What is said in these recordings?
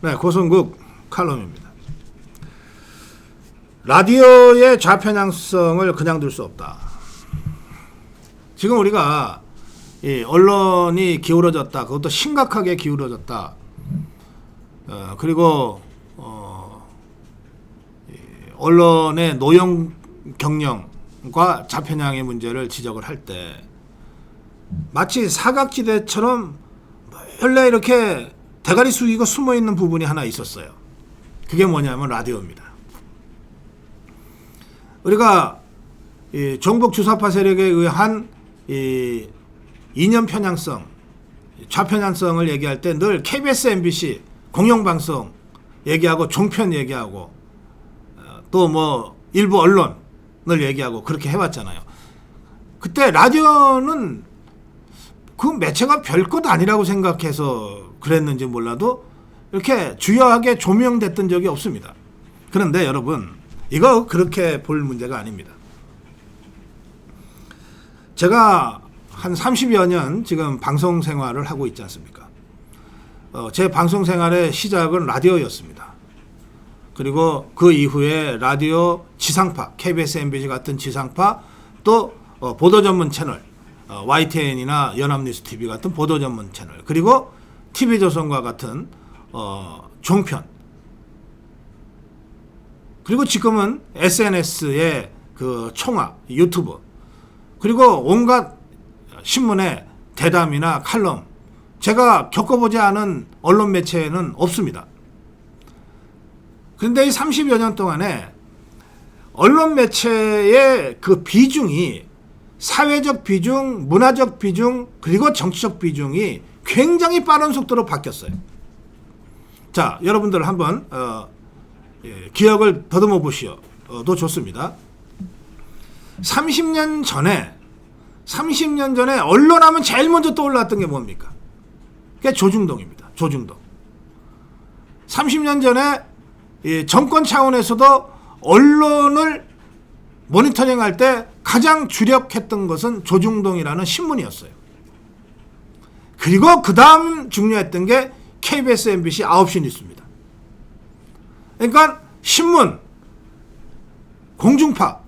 네, 고성국 칼럼입니다. 라디오의 좌편향성을 그냥 둘 수 없다. 지금 우리가 이 언론이 기울어졌다. 그것도 심각하게 기울어졌다. 그리고 언론의 노영 경영과 좌편향의 문제를 지적을 할 때 마치 사각지대처럼 원래 이렇게 대가리 숙이고 숨어있는 부분이 하나 있었어요. 그게 뭐냐면 라디오입니다. 우리가 이 종북 주사파 세력에 의한 이 이념 편향성, 좌편향성을 얘기할 때 늘 KBS, MBC 공영방송 얘기하고 종편 얘기하고 또 뭐 일부 언론을 얘기하고 그렇게 해왔잖아요. 그때 라디오는 그 매체가 별것 아니라고 생각해서 그랬는지 몰라도 이렇게 주요하게 조명됐던 적이 없습니다. 그런데 여러분, 이거 그렇게 볼 문제가 아닙니다. 제가 한 30여 년 지금 방송 생활을 하고 있지 않습니까? 제 방송 생활의 시작은 라디오였습니다. 그리고 그 이후에 라디오 지상파, KBS, MBC 같은 지상파, 또 보도 전문 채널, YTN이나 연합뉴스TV 같은 보도 전문 채널, 그리고 TV조선과 같은 종편, 그리고 지금은 SNS의 그 총화, 유튜브, 그리고 온갖 신문의 대담이나 칼럼, 제가 겪어보지 않은 언론 매체에는 없습니다. 그런데 이 30여 년 동안에 언론 매체의 그 비중이 사회적 비중, 문화적 비중, 그리고 정치적 비중이 굉장히 빠른 속도로 바뀌었어요. 자, 여러분들 한번 기억을 더듬어 보시오도 좋습니다. 30년 전에 언론하면 제일 먼저 떠올랐던 게 뭡니까? 그게 조중동입니다. 조중동. 30년 전에 정권 차원에서도 언론을 모니터링할 때 가장 주력했던 것은 조중동이라는 신문이었어요. 그리고 그 다음 중요했던 게 KBS, MBC 9시 뉴스입니다. 그러니까 신문, 공중파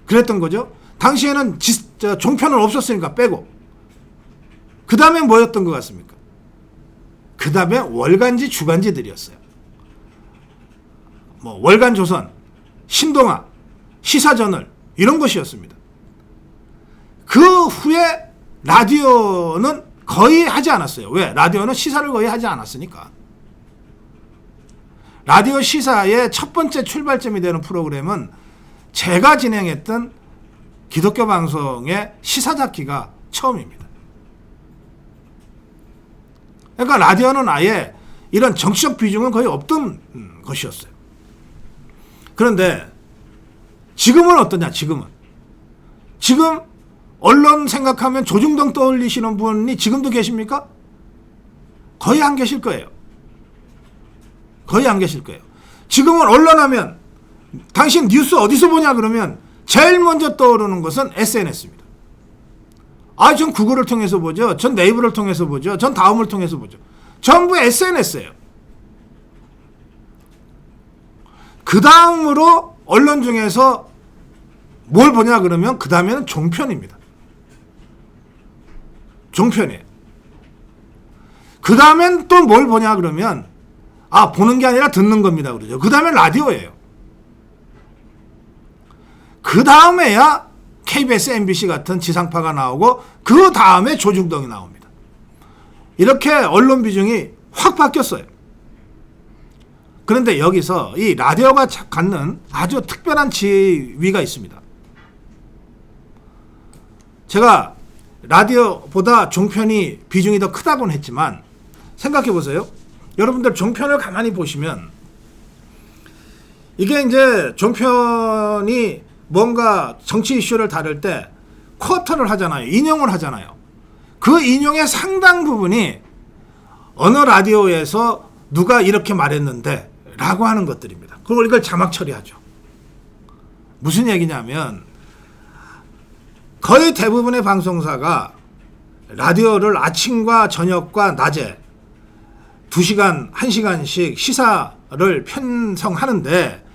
그랬던 거죠. 당시에는 종편은 없었으니까 빼고. 그 다음에 뭐였던 것 같습니까? 그 다음에 월간지, 주간지들이었어요. 뭐 월간조선, 신동아, 시사저널 이런 것이었습니다. 그 후에 라디오는 거의 하지 않았어요. 왜? 라디오는 시사를 거의 하지 않았으니까. 라디오 시사의 첫 번째 출발점이 되는 프로그램은 제가 진행했던 기독교 방송의 시사잡기가 처음입니다. 그러니까 라디오는 아예 이런 정치적 비중은 거의 없던 것이었어요. 그런데 지금은 어떠냐? 지금 언론 생각하면 조중동 떠올리시는 분이 지금도 계십니까? 거의 안 계실 거예요. 거의 안 계실 거예요. 지금은 언론 하면 당신 뉴스 어디서 보냐 그러면 제일 먼저 떠오르는 것은 SNS입니다. 전 구글을 통해서 보죠. 전 네이버를 통해서 보죠. 전 다음을 통해서 보죠. 전부 SNS예요. 그 다음으로 언론 중에서 뭘 보냐 그러면 그 다음에는 종편입니다. 종편이에요. 그 다음엔 또 뭘 보냐 그러면 보는 게 아니라 듣는 겁니다 그러죠. 그 다음에 라디오예요. 그 다음에야 KBS, MBC 같은 지상파가 나오고 그 다음에 조중동이 나옵니다. 이렇게 언론 비중이 확 바뀌었어요. 그런데 여기서 이 라디오가 갖는 아주 특별한 지위가 있습니다. 제가 라디오보다 종편이 비중이 더 크다고는 했지만 생각해 보세요. 여러분들 종편을 가만히 보시면 이게 이제 종편이 뭔가 정치 이슈를 다룰 때 쿼터를 하잖아요. 인용을 하잖아요. 그 인용의 상당 부분이 어느 라디오에서 누가 이렇게 말했는데 라고 하는 것들입니다. 그리고 이걸 자막 처리하죠. 무슨 얘기냐면 거의 대부분의 방송사가 라디오를 아침과 저녁과 낮에 2시간, 1시간씩 시사를 편성하는데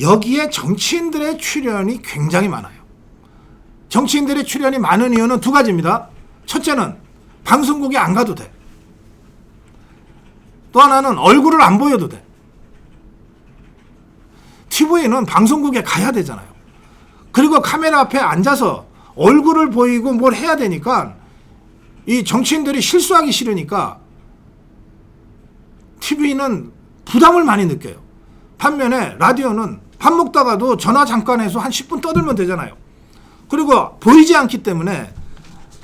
여기에 정치인들의 출연이 굉장히 많아요. 정치인들의 출연이 많은 이유는 두 가지입니다. 첫째는 방송국에 안 가도 돼. 또 하나는 얼굴을 안 보여도 돼. TV는 방송국에 가야 되잖아요. 그리고 카메라 앞에 앉아서 얼굴을 보이고 뭘 해야 되니까 이 정치인들이 실수하기 싫으니까 TV는 부담을 많이 느껴요. 반면에 라디오는 밥 먹다가도 전화 잠깐 해서 한 10분 떠들면 되잖아요. 그리고 보이지 않기 때문에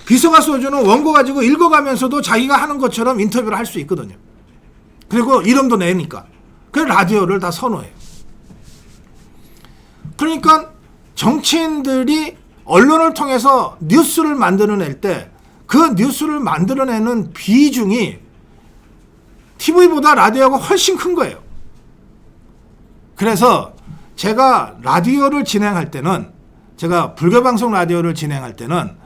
비서가 써주는 원고 가지고 읽어가면서도 자기가 하는 것처럼 인터뷰를 할 수 있거든요. 그리고 이름도 내니까. 그래서 라디오를 다 선호해요. 그러니까 정치인들이 언론을 통해서 뉴스를 만들어낼 때 그 뉴스를 만들어내는 비중이 TV보다 라디오가 훨씬 큰 거예요. 그래서 제가 라디오를 진행할 때는, 제가 불교방송 라디오를 진행할 때는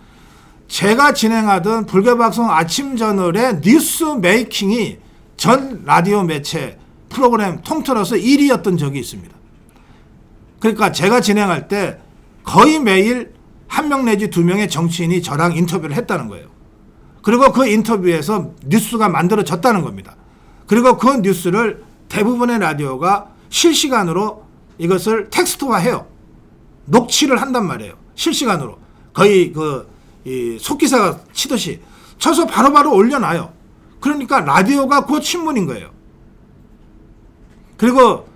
제가 진행하던 불교방송 아침 저널의 뉴스 메이킹이 전 라디오 매체 프로그램 통틀어서 1위였던 적이 있습니다. 그러니까 제가 진행할 때 거의 매일 1명 내지 2명의 정치인이 저랑 인터뷰를 했다는 거예요. 그리고 그 인터뷰에서 뉴스가 만들어졌다는 겁니다. 그리고 그 뉴스를 대부분의 라디오가 실시간으로 이것을 텍스트화해요. 녹취를 한단 말이에요. 실시간으로. 거의 이 속기사가 치듯이 쳐서 바로바로 올려놔요. 그러니까 라디오가 곧 신문인 거예요. 그리고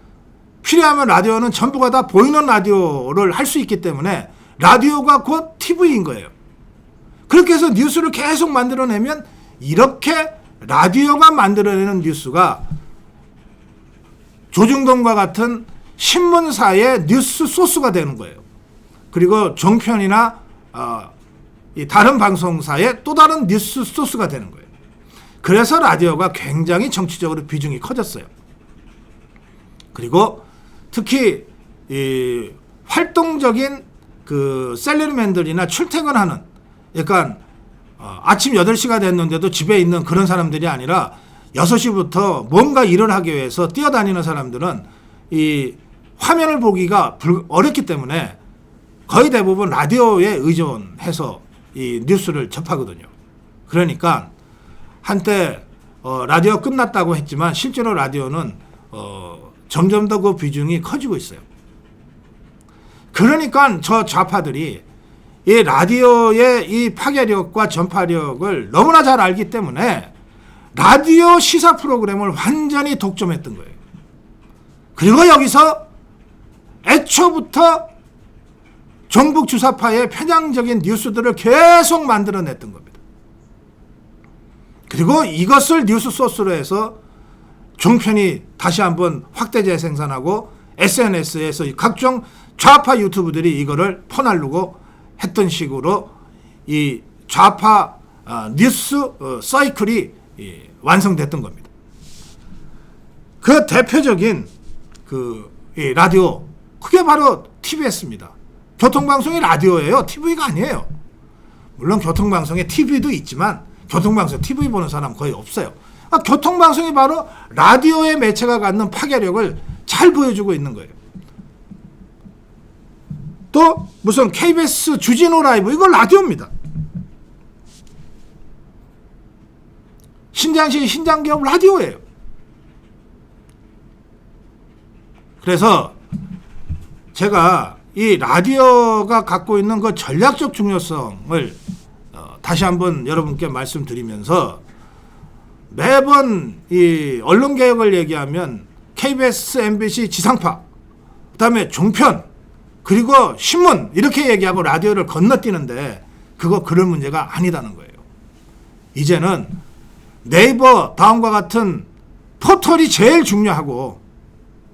필요하면 라디오는 전부가 다 보이는 라디오를 할 수 있기 때문에 라디오가 곧 TV인 거예요. 그렇게 해서 뉴스를 계속 만들어내면 이렇게 라디오가 만들어내는 뉴스가 조중동과 같은 신문사의 뉴스 소스가 되는 거예요. 그리고 종편이나 이 다른 방송사의 또 다른 뉴스 소스가 되는 거예요. 그래서 라디오가 굉장히 정치적으로 비중이 커졌어요. 그리고 특히 이 활동적인 그 셀러리맨들이나 출퇴근하는, 약간 아침 8시가 됐는데도 집에 있는 그런 사람들이 아니라 6시부터 뭔가 일을 하기 위해서 뛰어다니는 사람들은 이 화면을 보기가 어렵기 때문에 거의 대부분 라디오에 의존해서 이 뉴스를 접하거든요. 그러니까 한때 라디오 끝났다고 했지만 실제로 라디오는 점점 더 그 비중이 커지고 있어요. 그러니까 저 좌파들이 이 라디오의 이 파괴력과 전파력을 너무나 잘 알기 때문에 라디오 시사 프로그램을 완전히 독점했던 거예요. 그리고 여기서 애초부터 종북 주사파의 편향적인 뉴스들을 계속 만들어냈던 겁니다. 그리고 이것을 뉴스 소스로 해서 종편이 다시 한번 확대 재생산하고 SNS에서 각종 좌파 유튜브들이 이거를 퍼날르고 했던 식으로 이 좌파 뉴스 사이클이 완성됐던 겁니다. 그 대표적인 이 라디오, 그게 바로 TBS입니다. 교통방송이 라디오예요. TV가 아니에요. 물론 교통방송에 TV도 있지만 교통방송 TV 보는 사람 거의 없어요. 교통방송이 바로 라디오의 매체가 갖는 파괴력을 잘 보여주고 있는 거예요. 또 무슨 KBS 주진우 라이브, 이거 라디오입니다. 신장시 신장기업 라디오예요. 그래서 제가 이 라디오가 갖고 있는 그 전략적 중요성을 다시 한번 여러분께 말씀드리면서, 매번 이 언론개혁을 얘기하면 KBS, MBC, 지상파, 그 다음에 종편, 그리고 신문, 이렇게 얘기하고 라디오를 건너뛰는데 그거 그럴 문제가 아니다는 거예요. 이제는 네이버 다음과 같은 포털이 제일 중요하고,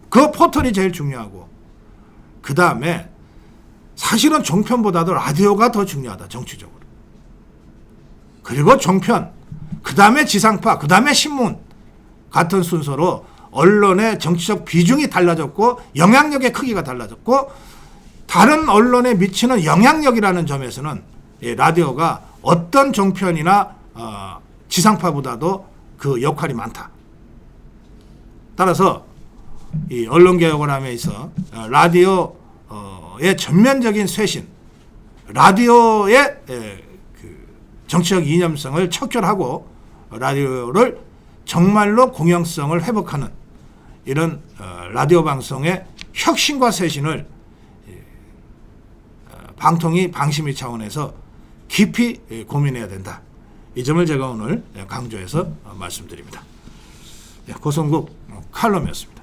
그 포털이 제일 중요하고, 그 다음에 사실은 종편보다도 라디오가 더 중요하다, 정치적으로. 그리고 종편, 그 다음에 지상파, 그 다음에 신문 같은 순서로 언론의 정치적 비중이 달라졌고 영향력의 크기가 달라졌고, 다른 언론에 미치는 영향력이라는 점에서는 라디오가 어떤 종편이나 지상파보다도 그 역할이 많다, 따라서 이 언론개혁을 함에 있어 라디오의 전면적인 쇄신, 라디오의 그 정치적 이념성을 척결하고 라디오를 정말로 공영성을 회복하는 이런 라디오 방송의 혁신과 쇄신을 방통위 방심위 차원에서 깊이 고민해야 된다. 이 점을 제가 오늘 강조해서 말씀드립니다. 고성국 칼럼이었습니다.